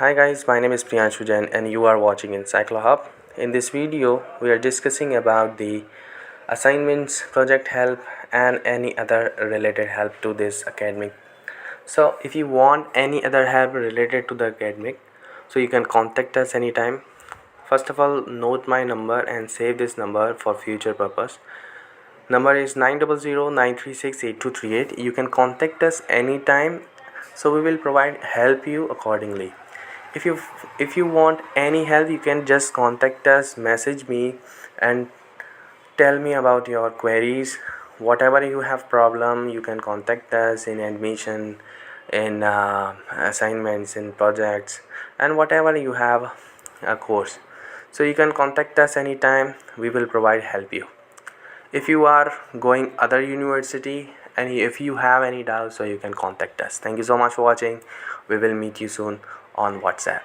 Hi guys, my name is Priyanshu Jain and you are watching Encyclohub. In this video, we are discussing about the assignments, project help and any other related help to this academic. So if you want any other help related to the academic, so you can contact us anytime. First of all, note my number and save this number for future purpose. Number is 900-936-8238. You can contact us anytime, so we will help you accordingly. If you want any help, you can just contact us, message me and tell me about your queries. Whatever you have problem, you can contact us in admission, in assignments, in projects, and whatever you have a course. So you can contact us anytime. We will help you. If you are going other university and if you have any doubts, so you can contact us. Thank you so much for watching. We will meet you soon on WhatsApp.